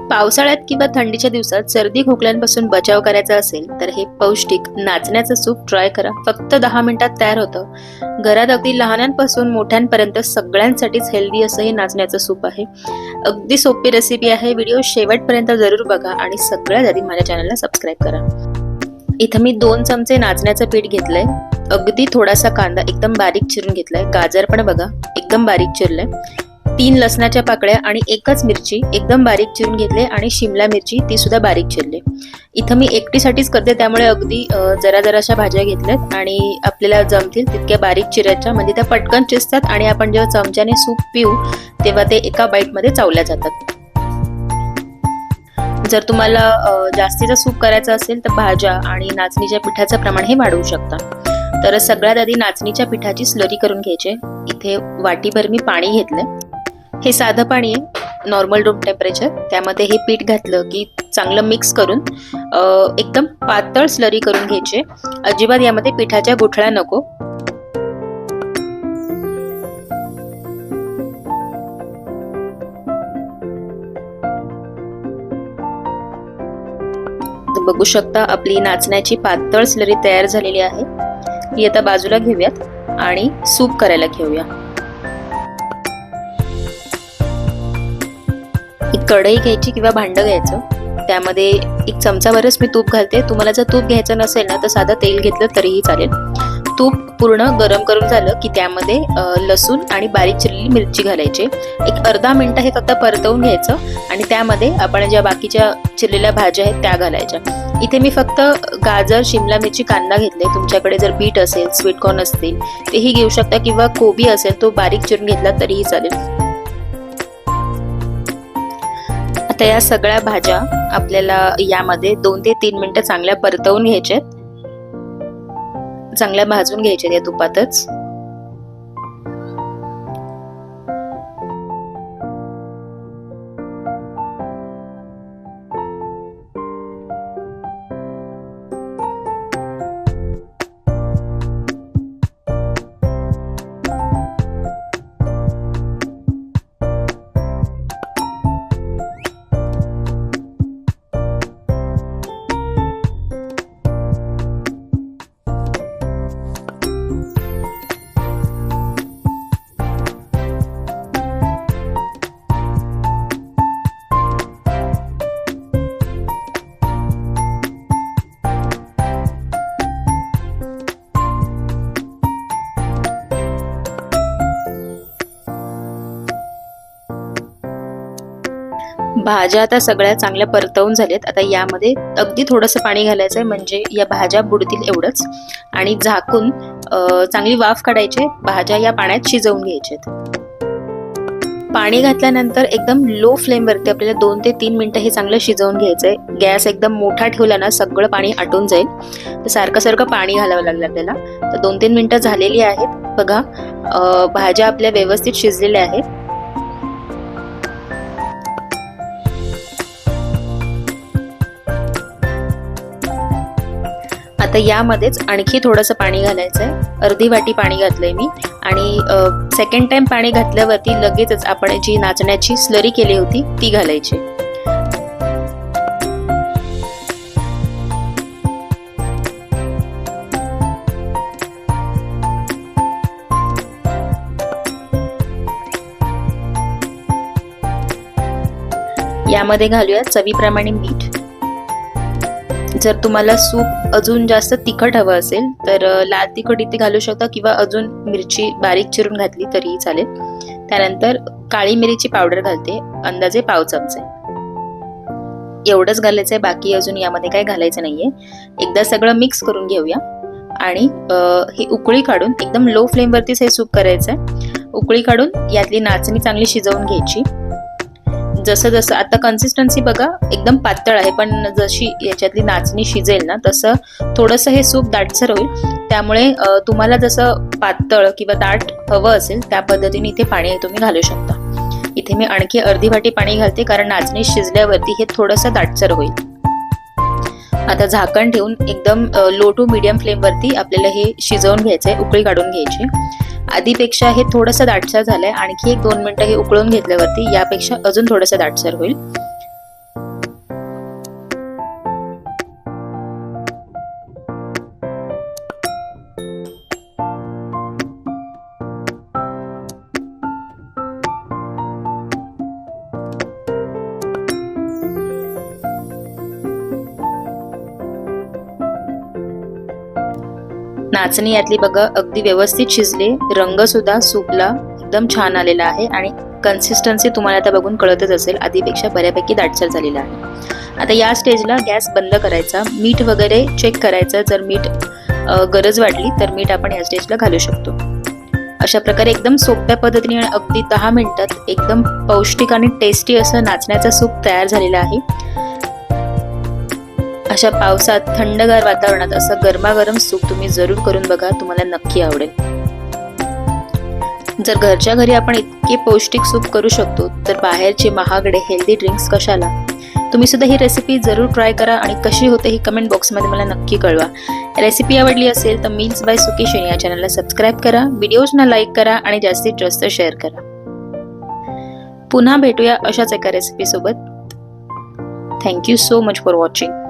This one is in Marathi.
पावसाळ्यात किंवा थंडीच्या दिवसात सर्दी खोकल्यांपासून बचाव करायचा असेल तर हे पौष्टिक नाचण्याचं सूप ट्राय करा. फक्त 10 मिनिटात तयार होतं. घरात अगदी लहानांपासून मोठ्यांपर्यंत सगळ्यांसाठीच हेल्दी असं हे नाचण्याचं सूप आहे. अगदी सोपी रेसिपी आहे. व्हिडिओ शेवटपर्यंत जरूर बघा आणि सगळ्यात आधी माझ्या चॅनलला सबस्क्राईब करा. इथं मी 2 चमचे नाचण्याचं पीठ घेतलंय. अगदी थोडासा कांदा एकदम बारीक चिरून घेतलाय. गाजर पण बघा एकदम बारीक चिरलंय. 3 लसणाच्या पाकळ्या आणि एकच मिरची एकदम बारीक चिरून घेतले आणि शिमला मिरची ती सुद्धा बारीक चिरले. इथं मी एकटीसाठीच करते त्यामुळे अगदी जराशा भाज्या घेतल्यात आणि आपल्याला जमतील तितक्या बारीक चिरायच्या, म्हणजे त्या पटकन शिजतात आणि आपण जेव्हा चमच्याने सूप पिऊ तेव्हा ते एका बाईटमध्ये चावल्या जातात. जर तुम्हाला जास्तीचं सूप करायचं असेल तर भाज्या आणि नाचणीच्या पिठाचं प्रमाण हे वाढवू शकता. तर सगळ्यात आधी नाचणीच्या पिठाची स्लरी करून घ्यायचे. इथे वाटीभर मी पाणी घेतलंय. हे साधं पाणी आहे, नॉर्मल रूम टेम्परेचर. त्यामध्ये हे पीठ घातलं की चांगलं मिक्स करून एकदम पातळ स्लरी करून घ्यायचे. अजिबात यामध्ये पिठाच्या गुठळ्या नको. बघू शकता आपली नाचण्याची पातळ स्लरी तयार झालेली आहे. ही आता बाजूला घेऊयात आणि सूप करायला घेऊया. एक कढई घ्यायची किंवा भांडं घ्यायचं. त्यामध्ये 1 चमचाभरच मी तूप घालते. तुम्हाला जर तूप घ्यायचं नसेल ना तर साधं तेल घेतलं तरीही चालेल. तूप पूर्ण गरम करून झालं की त्यामध्ये लसूण आणि बारीक चिरलेली मिरची घालायची. एक अर्धा मिनिट हे फक्त परतवून घ्यायचं आणि त्यामध्ये आपण ज्या बाकीच्या चिरलेल्या भाज्या आहेत त्या घालायच्या. इथे मी फक्त गाजर, शिमला मिरची, कांदा घेतले. तुमच्याकडे जर बीट असेल, स्वीट कॉर्न असतील तेही घेऊ शकता किंवा कोबी असेल तो बारीक चिरून घेतला तरीही चालेल. आता या सगळ्या भाज्या आपल्याला यामध्ये 2 ते 3 मिनिटं चांगल्या परतवून घ्यायच्यात. चांगल्या भाजून घ्यायच्यात या तुपातच. भाज्या आता सगळ्या चांगल्या परतवून झाल्यात. आता यामध्ये अगदी थोडंसं पाणी घालायचं आहे, म्हणजे या भाज्या बुडतील एवढंच. आणि झाकून चांगली वाफ काढायची. भाज्या या पाण्यात शिजवून घ्यायच्यात. पाणी घातल्यानंतर एकदम लो फ्लेमवरती आपल्याला 2 ते 3 मिनिटं हे चांगलं शिजवून घ्यायचंय. गॅस एकदम मोठा ठेवला ना सगळं पाणी आटून जाईल. तर सारखं पाणी घालावं लागलं आपल्याला. तर 2-3 मिनिटं झालेली आहेत. बघा भाज्या आपल्या व्यवस्थित शिजलेल्या आहेत. आता यामध्येच आणखी थोडंसं पाणी घालायचंय. अर्धी वाटी पाणी घातलंय मी आणि सेकंड टाइम पाणी घातल्यावरती लगेचच आपण जी नाचण्याची स्लरी केली होती ती घालायची. यामध्ये घालूया चवीप्रमाणे मीठ. जर तुम्हाला सूप अजून जास्त तिखट हवं असेल तर लाल तिखट इथे घालू शकता किंवा अजून मिरची बारीक चिरून घातली तरीही चालेल. त्यानंतर काळी मिरीची पावडर घालते, अंदाजे 1/2 चमचे. एवढंच घालायचंय, बाकी अजून यामध्ये काय घालायचं नाहीये. एकदा सगळं मिक्स करून घेऊया आणि ही उकळी काढून एकदम लो फ्लेमवरतीच हे सूप करायचंय. उकळी काढून यातली नाचणी चांगली शिजवून घ्यायची. जसं आता कन्सिस्टन्सी बघा एकदम पातळ आहे, पण जशी याच्यातली नाचणी शिजेल ना तसं थोडंसं हे सूप दाटसर होईल. त्यामुळे तुम्हाला जसं पातळ किंवा दाट हवं असेल त्या पद्धतीने इथे पाणी तुम्ही घालू शकता. इथे मी आणखी अर्धी वाटी पाणी घालते कारण नाचणी शिजल्यावरती हे थोडंसं दाटसर होईल. आता झाकण ठेवून एकदम लो टू मीडियम फ्लेमवरती आपल्याला हे शिजवून घ्यायचंय, उकळी काढून घ्यायची. आधीपेक्षा हे थोडंसं दाटसर झालंय. आणखी 1-2 मिनिटं हे उकळून घेतल्यावरती यापेक्षा अजून थोडंसं दाटसर होईल. नाचणी यातली बघा अगदी व्यवस्थित शिजले, रंग सुद्धा सूपला एकदम छान आलेला आहे आणि कन्सिस्टन्सी तुम्हाला आता बघून कळतच असेल, आधीपेक्षा बऱ्यापैकी दाटसर झालेला आहे। आता या स्टेजला गॅस बंद करायचा, मीठ वगैरे चेक करायचं, जर मीठ गरज वाटली तर मीठ आपण या स्टेजला घालू शकतो। अशा प्रकारे एकदम सोप्या पद्धतीने आणि अगदी 10 मिनिटात एकदम पौष्टिक आणि टेस्टी असं नाचण्याचा सूप तयार झालेला आहे। अशा पावसात थंडगार वातावरणात असं गरमागरम सूप तुम्ही जरूर करून बघा, तुम्हाला नक्की आवडेल। जर घरच्या घरी आपण इतके पौष्टिक सूप करू शकतो तर बाहेरचे महागडे हेल्दी ड्रिंक्स कशाला। तुम्ही सुद्धा ही रेसिपी जरूर ट्राय करा आणि कशी होते ही कमेंट बॉक्समध्ये मला नक्की कळवा। रेसिपी आवडली असेल तर मील्स बाय सुकेश या चॅनलला सबस्क्राईब करा, व्हिडिओजना लाईक करा आणि जास्तीत जास्त शेअर करा। पुन्हा भेटूया अशाच एका रेसिपी सोबत। Thank you so much for watching.